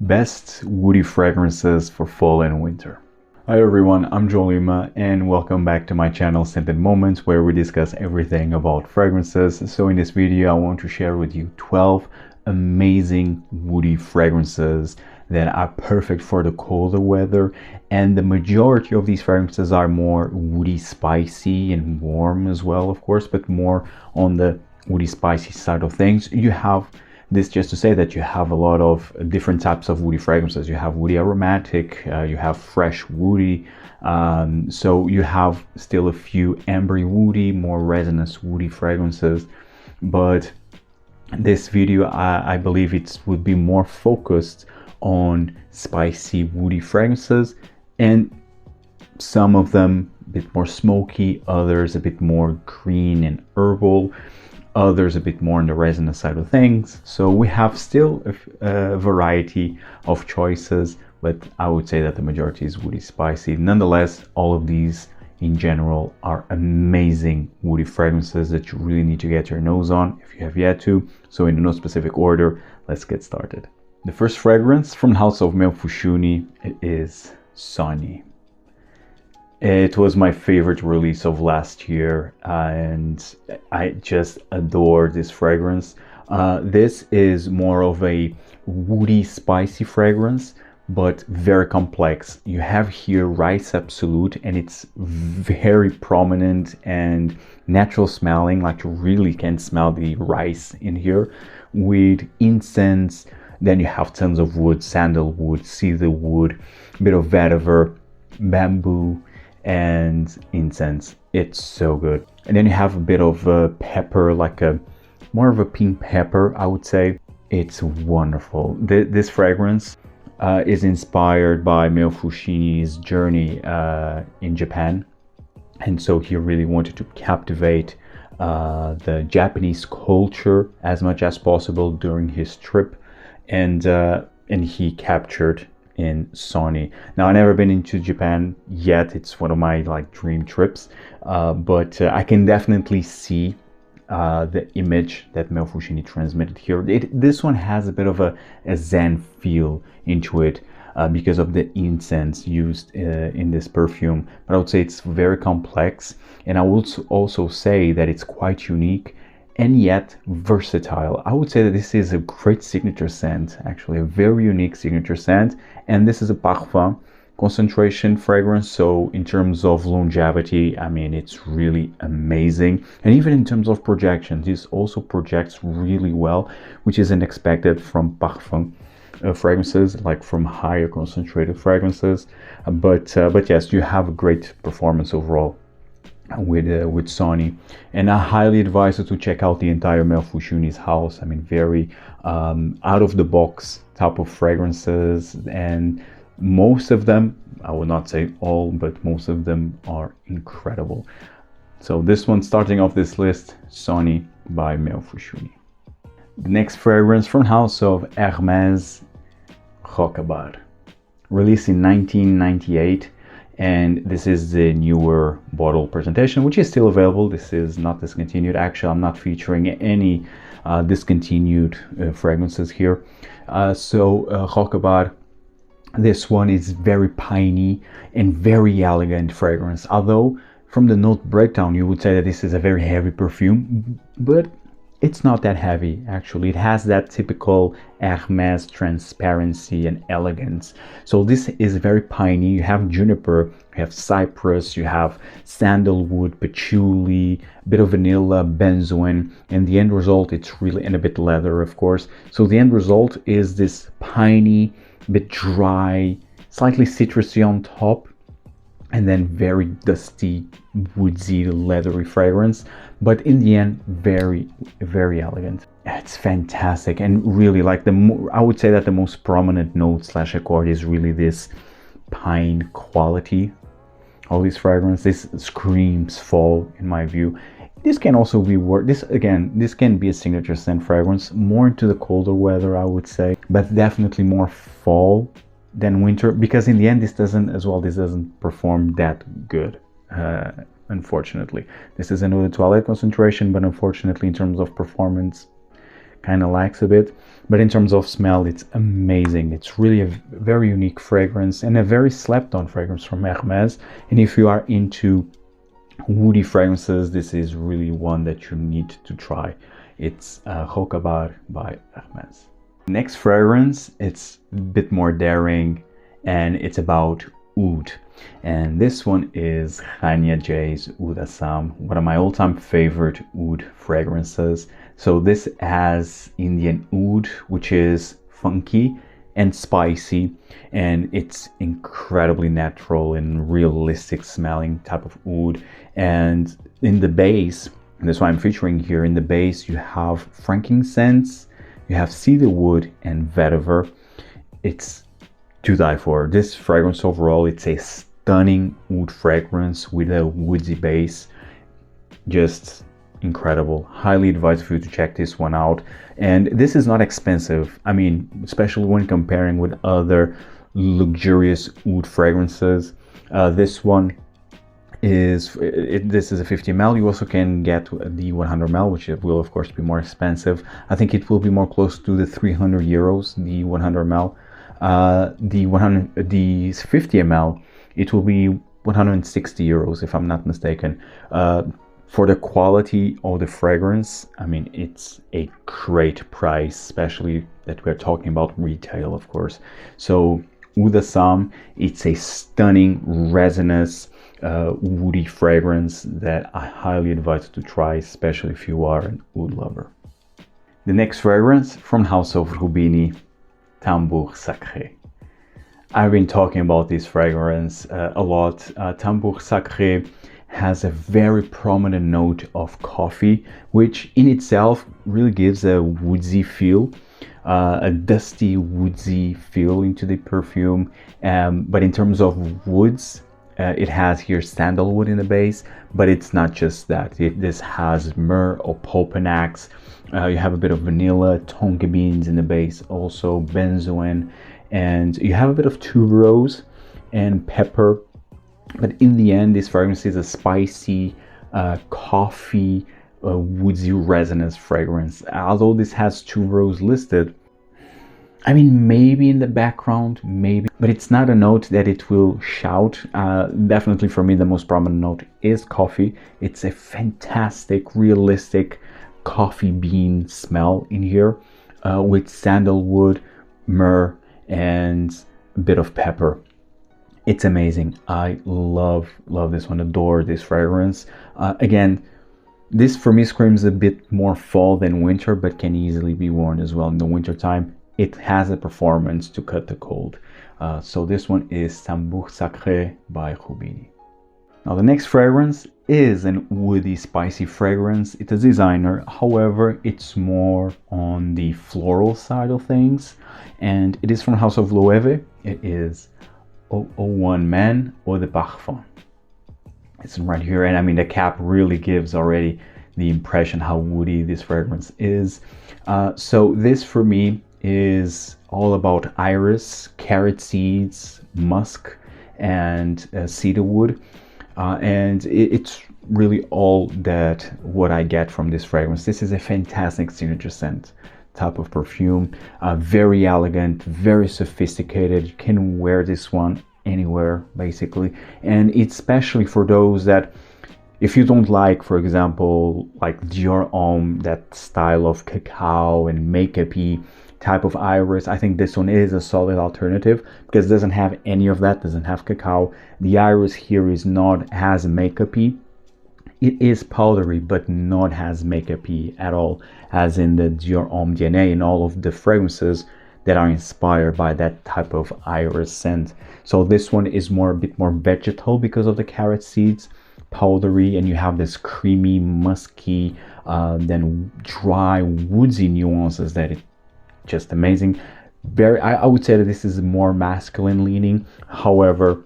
Best woody fragrances for fall and winter. Hi everyone, I'm Jolima and welcome back to my channel Scented Moments, where we discuss everything about fragrances. So in this video I want to share with you 12 amazing woody fragrances that are perfect for the colder weather, and the majority of these fragrances are more woody, spicy and warm as well, of course, but more on the woody spicy side of things. You have this just to say that you have a lot of different types of woody fragrances. You have woody aromatic, you have fresh woody, so you have still a few ambery woody, more resinous woody fragrances. But this video, I believe it would be more focused on spicy woody fragrances, and some of them a bit more smoky, others a bit more green and herbal, others a bit more on the resinous side of things. So we have still a variety of choices, but I would say that the majority is woody spicy. Nonetheless, all of these in general are amazing woody fragrances that you really need to get your nose on if you have yet to. So in no specific order, let's get started. The first fragrance from the house of Male Fushuni is Sogni. It was my favorite release of last year, and I just adore this fragrance. This is more of a woody, spicy fragrance, but very complex. You have here rice absolute, and it's very prominent and natural smelling, like you really can smell the rice in here, with incense. Then you have tons of wood, sandalwood, cedarwood, a bit of vetiver, bamboo, and incense. It's so good. And then you have a bit of pepper, like a more of a pink pepper, I would say. It's wonderful. This fragrance is inspired by Male Fushini's journey in Japan, and so he really wanted to captivate the Japanese culture as much as possible during his trip, and he captured in Sogni. Now, I've never been into Japan yet. It's one of my dream trips, but I can definitely see the image that Male Fushini transmitted here. This one has a bit of a Zen feel into it because of the incense used in this perfume, but I would say it's very complex, and I would also say that it's quite unique and yet versatile. I would say that this is a great signature scent, actually a very unique signature scent, and this is a Parfum concentration fragrance, so in terms of longevity, I mean, it's really amazing. And even in terms of projection, this also projects really well, which is unexpected from Parfum fragrances, like from higher concentrated fragrances, but yes, you have a great performance overall with Sogni. And I highly advise you to check out the entire Male Fushini's house. I mean, very out of the box type of fragrances, and most of them, I would not say all, but most of them are incredible. So this one, starting off this list, Sogni by Male Fushini. The next fragrance from house of Hermes Rocabar, released in 1998. And this is the newer bottle presentation, which is still available. This is not discontinued. Actually, I'm not featuring any discontinued fragrances here. Rocabar, this one is very piney and very elegant fragrance. Although from the note breakdown, you would say that this is a very heavy perfume, but it's not that heavy, actually. It has that typical Hermes transparency and elegance. So this is very piney. You have juniper, you have cypress, you have sandalwood, patchouli, a bit of vanilla, benzoin, and the end result, it's really, and a bit leather, of course. So the end result is this piney, bit dry, slightly citrusy on top, and then very dusty, woodsy, leathery fragrance, but in the end, very, very elegant. It's fantastic, and really, like, I would say that the most prominent note / accord is really this pine quality. All these fragrance, this screams fall, in my view. This can also be this can be a signature scent fragrance, more into the colder weather, I would say, but definitely more fall than winter, because in the end this doesn't perform that good, unfortunately. This is another toilette concentration, but unfortunately in terms of performance, kind of lacks a bit. But in terms of smell, it's amazing. It's really a very unique fragrance and a very slept on fragrance from Hermes. And if you are into woody fragrances, this is really one that you need to try. It's Rocabar by Hermes. Next fragrance, it's a bit more daring, and it's about oud. And this one is Rania J Oud Assam, one of my all-time favorite oud fragrances. So this has Indian oud, which is funky and spicy, and it's incredibly natural and realistic smelling type of oud. And in the base, and that's why I'm featuring here, in the base you have frankincense, you have cedarwood and vetiver. It's to die for. This fragrance overall, it's a stunning oud fragrance with a woodsy base. Just incredible. Highly advise for you to check this one out. And this is not expensive. I mean, especially when comparing with other luxurious oud fragrances. This one is, this is a 50 ml. You also can get the 100 ml, which will of course be more expensive. I think it will be more close to the 300 euros, the 100 ml. The 50 ml, it will be 160 euros if I'm not mistaken. For the quality of the fragrance, I mean, it's a great price, especially that we're talking about retail, of course. So Oud Assam, it's a stunning resinous woody fragrance that I highly advise to try, especially if you are an oud lover. The next fragrance from House of Rubini, Tambour Sacre. I've been talking about this fragrance a lot. Tambour Sacre has a very prominent note of coffee, which in itself really gives a woodsy feel, a dusty woodsy feel into the perfume. But in terms of woods, it has here sandalwood in the base, but it's not just that. This has myrrh or popanax. You have a bit of vanilla, tonka beans in the base, also benzoin, and you have a bit of tuberose and pepper. But in the end, this fragrance is a spicy, coffee, woodsy resinous fragrance. Although this has tuberose listed, I mean, maybe in the background, maybe, but it's not a note that it will shout. Definitely for me, the most prominent note is coffee. It's a fantastic, realistic coffee bean smell in here, with sandalwood, myrrh, and a bit of pepper. It's amazing. I love this one, adore this fragrance. Again, this for me screams a bit more fall than winter, but can easily be worn as well in the winter time. It has a performance to cut the cold. So this one is Tambour Sacre by Rubini. Now the next fragrance is an woody spicy fragrance. It's a designer, however it's more on the floral side of things, and it is from House of Loewe. It is 001 Man Eau de Parfum. It's right here, and I mean the cap really gives already the impression how woody this fragrance is. So this for me is all about iris, carrot seeds, musk, and cedarwood. And it's really all that what I get from this fragrance. This is a fantastic signature scent type of perfume, very elegant, very sophisticated. You can wear this one anywhere basically, and it's especially for those that, if you don't like, for example, like Dior Homme, that style of cacao and makeup-y type of iris, I think this one is a solid alternative because it doesn't have any of that, doesn't have cacao. The iris here is not as makeup-y. It is powdery, but not as makeup-y at all, as in the Dior Homme DNA and all of the fragrances that are inspired by that type of iris scent. So this one is a bit more vegetal because of the carrot seeds, powdery, and you have this creamy, musky, then dry, woodsy nuances that it just amazing. I would say that this is more masculine leaning. However,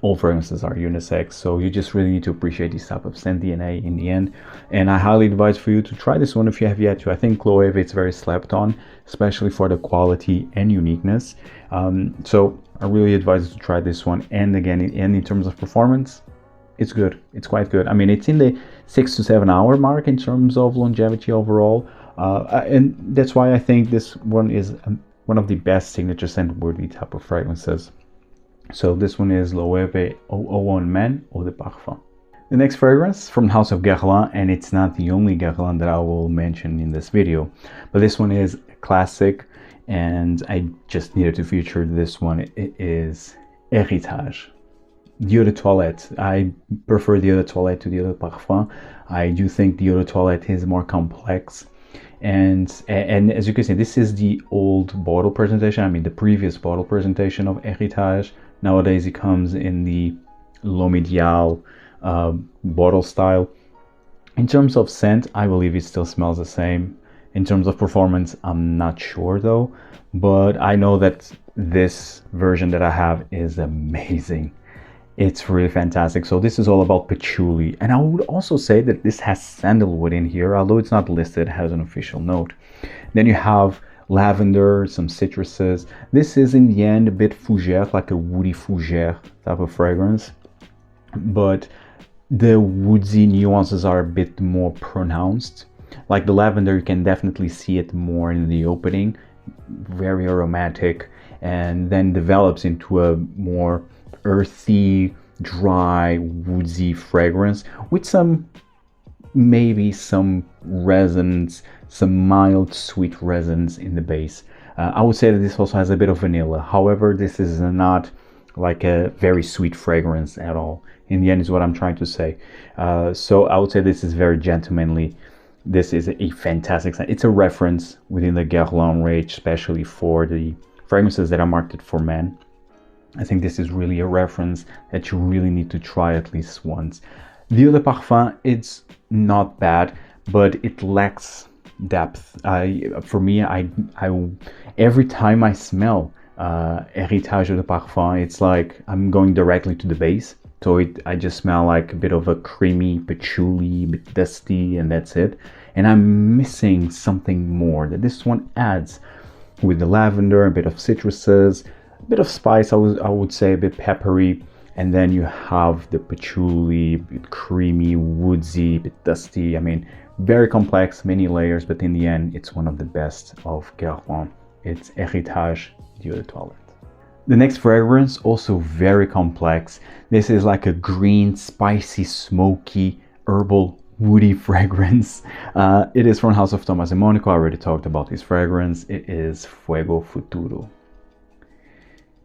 all fragrances are unisex, so you just really need to appreciate this type of scent DNA in the end. And I highly advise for you to try this one if you have yet to. I think Loewe, it's very slept on, especially for the quality and uniqueness. So I really advise you to try this one. And again, in terms of performance, it's good. It's quite good. I mean, it's in the 6 to 7 hour mark in terms of longevity overall. And that's why I think this one is one of the best signature scent worthy type of fragrances. So this one is Loewe 001 Man Eau de Parfum. The next fragrance from the house of Guerlain, and it's not the only Guerlain that I will mention in this video, but this one is a classic, and I just needed to feature this one. It is Heritage. The Eau de Toilette. I prefer the Eau de Toilette to the Eau de Parfum. I do think the Eau de Toilette is more complex. And as you can see, this is the old bottle presentation. I mean, the previous bottle presentation of Heritage. Nowadays, it comes in the L'Omédial bottle style. In terms of scent, I believe it still smells the same. In terms of performance, I'm not sure though, but I know that this version that I have is amazing. It's really fantastic. So this is all about patchouli, and I would also say that this has sandalwood in here, although it's not listed, it has an official note. Then you have lavender, some citruses. This is in the end a bit fougere, like a woody fougere type of fragrance, but the woodsy nuances are a bit more pronounced. Like the lavender, you can definitely see it more in the opening, very aromatic, and then develops into a more earthy, dry, woodsy fragrance with maybe some resins, some mild sweet resins in the base. I would say that this also has a bit of vanilla. However, this is not like a very sweet fragrance at all. In the end is what I'm trying to say. So I would say this is very gentlemanly. This is a fantastic scent. It's a reference within the Guerlain range, especially for the fragrances that are marketed for men. I think this is really a reference that you really need to try at least once. The Eau de Parfum, it's not bad, but it lacks depth. For me, I every time I smell Heritage Eau de Parfum, it's like I'm going directly to the base. So I just smell like a bit of a creamy patchouli, a bit dusty, and that's it. And I'm missing something more that this one adds with the lavender, a bit of citruses, a bit of spice, I would say a bit peppery. And then you have the patchouli, a bit creamy, woodsy, a bit dusty. I mean, very complex, many layers, but in the end, it's one of the best of Guerlain. It's Heritage Eau de Toilette. The next fragrance, also very complex. This is like a green, spicy, smoky, herbal, woody fragrance. It is from House of Thomas and Monaco. I already talked about this fragrance. It is Fuego Futuro.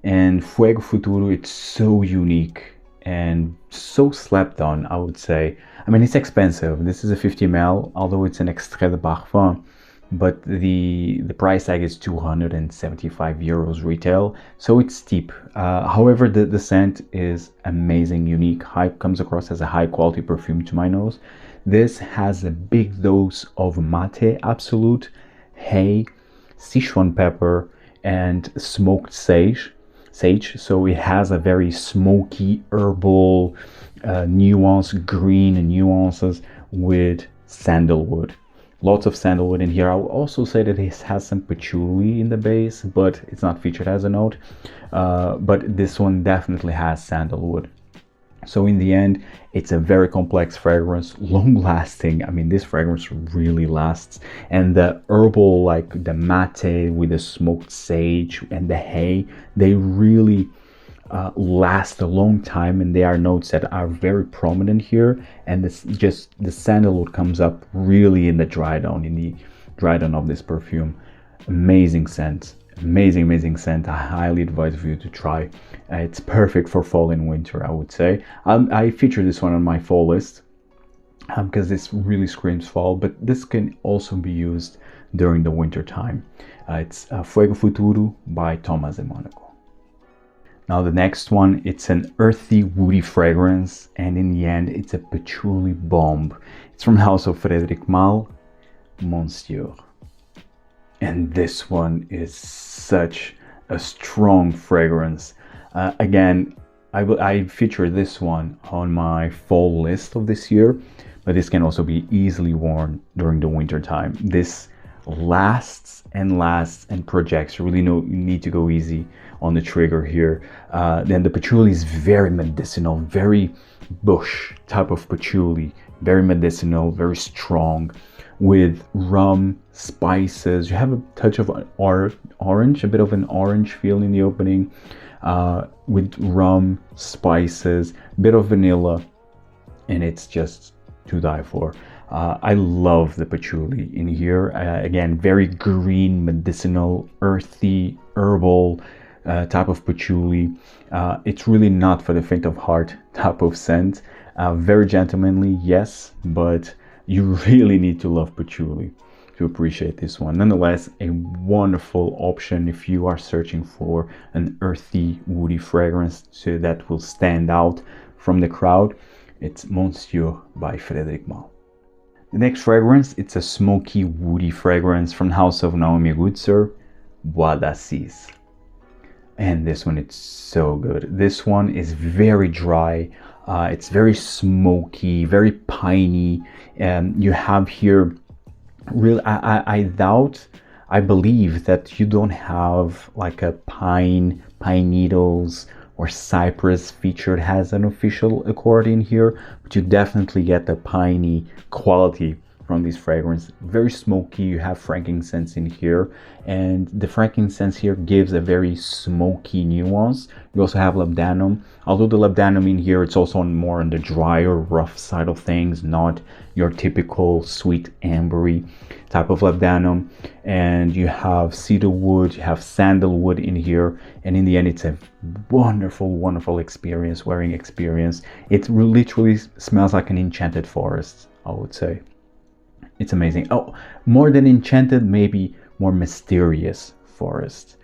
And Fuego Futuro, it's so unique and so slept on, I would say. I mean, it's expensive. This is a 50 ml, although it's an extrait de parfum. But the price tag is 275 euros retail, so it's steep. However, the scent is amazing, unique, comes across as a high quality perfume to my nose. This has a big dose of mate absolute, hay, Sichuan pepper, and smoked sage. So it has a very smoky, herbal, nuance, green nuances with sandalwood. Lots of sandalwood in here. I will also say that it has some patchouli in the base, but it's not featured as a note. But this one definitely has sandalwood. So in the end, it's a very complex fragrance, long lasting. I mean, this fragrance really lasts. And the herbal, like the mate with the smoked sage and the hay, they really last a long time, and they are notes that are very prominent here. And this, just the sandalwood comes up really in the dry down of this perfume. Amazing scent, amazing scent. I highly advise for you to try. It's perfect for fall and winter, I would say. I feature this one on my fall list because this really screams fall, but this can also be used during the winter time. It's Fuego Futuro by Thomas and Monaco. Now the next one, it's an earthy, woody fragrance, and in the end, it's a patchouli bomb. It's from the house of Frederic, Malle, Monsieur. And this one is such a strong fragrance. Again, I feature this one on my fall list of this year, but this can also be easily worn during the winter time. This lasts and projects. You really need to go easy on the trigger here. Then the patchouli is very medicinal, very bush type of patchouli, very medicinal, very strong, with rum, spices. You have a touch of orange, a bit of an orange feel in the opening, with rum, spices, a bit of vanilla, and it's just to die for. I love the patchouli in here. Again, very green, medicinal, earthy, herbal type of patchouli. It's really not for the faint of heart type of scent. Very gentlemanly, yes, but you really need to love patchouli to appreciate this one. Nonetheless, a wonderful option if you are searching for an earthy, woody fragrance that will stand out from the crowd. It's Monsieur by Frederic Malle. The next fragrance, it's a smoky, woody fragrance from the house of Naomi Goodsir Bois. And this one, it's so good. This one is very dry. It's very smoky, very piney. And you have here, I believe that you don't have like a pine needles or cypress featured as an official accord in here, but you definitely get the piney quality from this fragrance. Very smoky. You have frankincense in here, and the frankincense here gives a very smoky nuance. You also have labdanum, although the labdanum in here, it's also more on the drier, rough side of things, not your typical sweet ambery type of labdanum. And you have cedarwood, you have sandalwood in here, and in the end, it's a wonderful experience, wearing experience. It literally smells like an enchanted forest, I would say. It's amazing. Oh, more than enchanted, maybe more mysterious forest.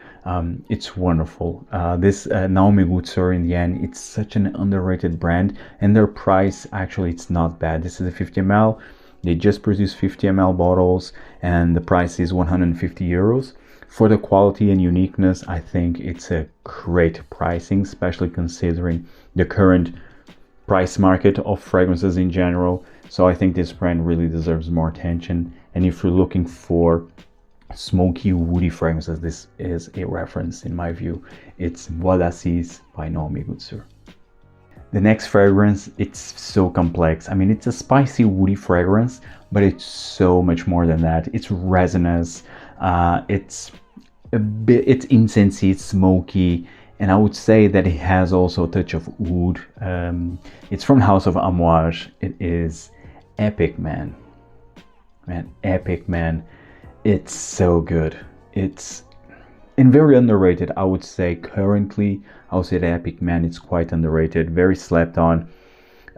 It's wonderful. This Naomi Goodsir, in the end, it's such an underrated brand, and their price, actually, it's not bad. This is a 50 ml. They just produce 50 ml bottles, and the price is 150 euros. For the quality and uniqueness, I think it's a great pricing, especially considering the current price market of fragrances in general. So I think this brand really deserves more attention. And if you're looking for smoky, woody fragrances, this is a reference in my view. It's Bois by Naomi Goodsir. The next fragrance, it's so complex. I mean, it's a spicy, woody fragrance, but it's so much more than that. It's resinous, it's incensey, it's smoky, and I would say that it has also a touch of oud. It's from the house of Amouage. It is Epic Man. Man, Epic Man. It's so good. It's very underrated, I would say. Currently, I would say the Epic Man, it's quite underrated, very slept on,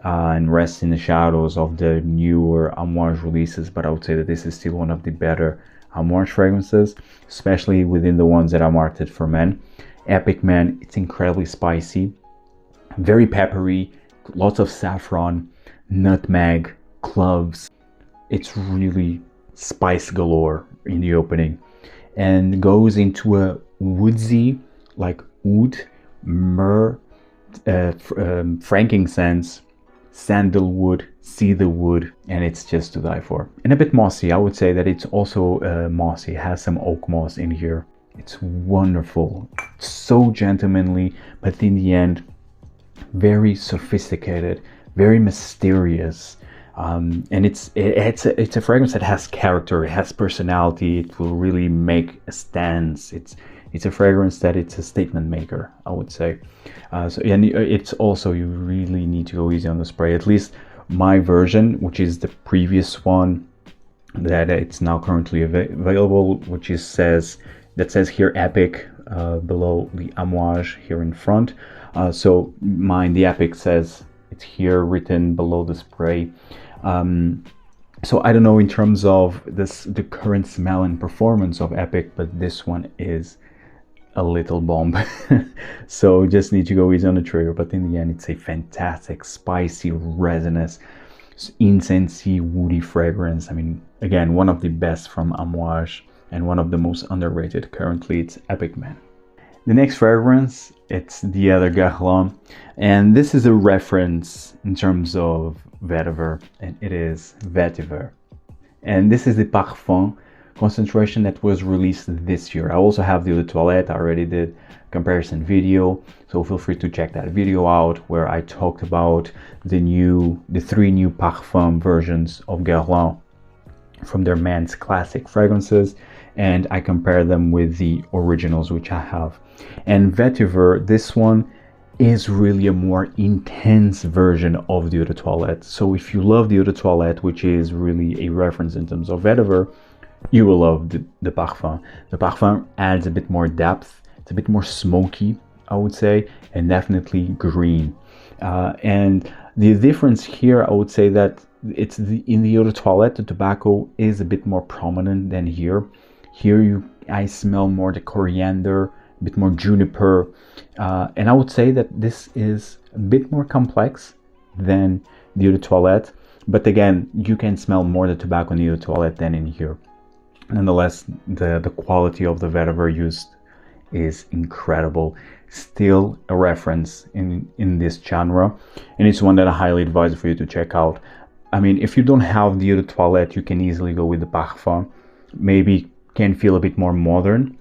and rests in the shadows of the newer Amouage releases. But I would say that this is still one of the better Amouage fragrances, especially within the ones that are marketed for men. Epic Man, it's incredibly spicy, very peppery, lots of saffron, nutmeg, cloves. It's really spice galore in the opening, and goes into a woodsy, like oud, myrrh, frankincense, sandalwood, cedarwood, and it's just to die for. And a bit mossy. I would say that it's also mossy. It has some oak moss in here. It's wonderful, so gentlemanly, but in the end, very sophisticated, very mysterious. And it's a fragrance that has character, it has personality. It will really make a stance. It's a fragrance that it's a statement maker, I would say. And it's also, you really need to go easy on the spray. At least my version, which is the previous one that it's now currently available, which says here Epic below the Amouage here in front. So mine, the Epic, says it's here written below the spray. So I don't know in terms of the current smell and performance of Epic, but this one is a little bomb. So just need to go easy on the trigger. But in the end, it's a fantastic, spicy, resinous, incensey, woody fragrance. I mean, again, one of the best from Amouage, and one of the most underrated currently. It's Epic Man. The next fragrance, it's the other Guerlain, and this is a reference in terms of Vetiver, and it is Vetiver. And this is the Parfum concentration that was released this year. I also have the Eau de Toilette. I already did a comparison video, so feel free to check that video out, where I talked about the 3 new Parfum versions of Guerlain from their men's classic fragrances, and I compare them with the originals which I have. And Vetiver, this one is really a more intense version of the Eau de Toilette. So if you love the Eau de Toilette, which is really a reference in terms of Vetiver, you will love the Parfum. The Parfum adds a bit more depth. It's a bit more smoky, I would say, and definitely green. And the difference here, I would say that it's in the Eau de Toilette, the tobacco is a bit more prominent than here. Here I smell more the coriander, a bit more juniper, and I would say that this is a bit more complex than the Eau de Toilette, but again, you can smell more the tobacco in the Eau de Toilette than in here. Nonetheless, the quality of the vetiver used is incredible. Still a reference in this genre, and it's one that I highly advise for you to check out. I mean, if you don't have the Eau de Toilette, you can easily go with the Parfum. Maybe can feel a bit more modern,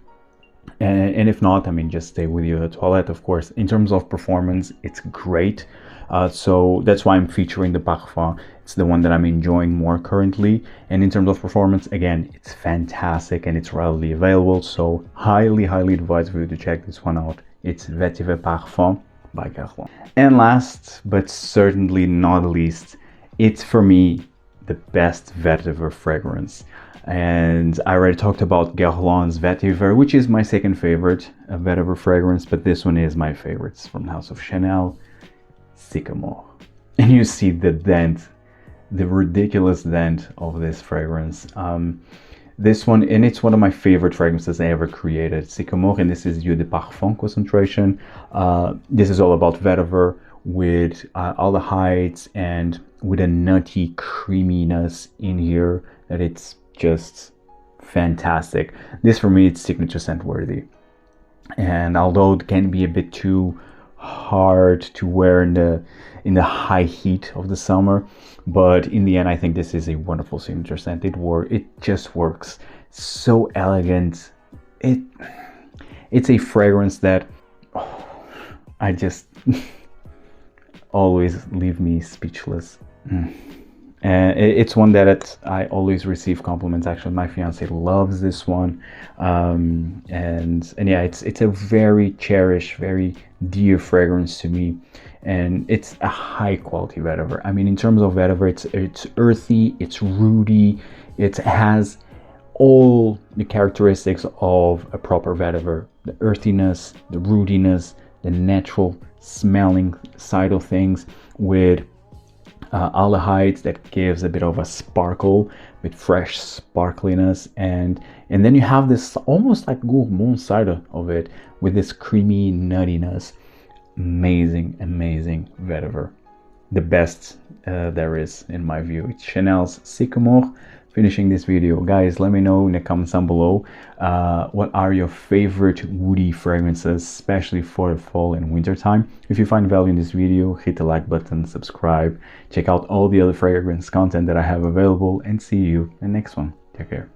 and if not, I mean, just stay with the Eau de Toilette. Of course, in terms of performance, it's great. So that's why I'm featuring the Parfum. It's the one that I'm enjoying more currently. And in terms of performance, again, it's fantastic and it's readily available. So highly advise for you to check this one out. It's Vetiver Parfum by Guerlain. And last, but certainly not least, it's for me the best vetiver fragrance. And I already talked about Guerlain's Vetiver, which is my second favorite vetiver fragrance, but this one is my favorite. It's from the House of Chanel, Sycomore. And you see the dent, the ridiculous dent of this fragrance. This one, and it's one of my favorite fragrances I ever created, Sycomore, and this is Eau de Parfum concentration. This is all about vetiver with aldehydes and with a nutty creaminess in here that it's just fantastic. This for me, it's signature scent worthy. And although it can be a bit too hard to wear in the high heat of the summer, but in the end, I think this is a wonderful signature scent. It just works. So elegant. It's a fragrance that I just always leave me speechless. And it's one that I always receive compliments. Actually, my fiance loves this one, and yeah, it's a very cherished, very dear fragrance to me, and it's a high quality vetiver. I mean, in terms of vetiver, it's earthy, it's rooty, it has all the characteristics of a proper vetiver: the earthiness, the rootiness, the natural smelling side of things, with aldehydes that gives a bit of a sparkle with fresh sparkliness, and then you have this almost like gourmand side of it with this creamy nuttiness. Amazing vetiver, the best there is in my view. It's Chanel's Sycomore. Finishing this video, guys, let me know in the comments down below what are your favorite woody fragrances, especially for the fall and winter time. If you find value in this video, hit the like button, subscribe, check out all the other fragrance content that I have available, and see you in the next one. Take care.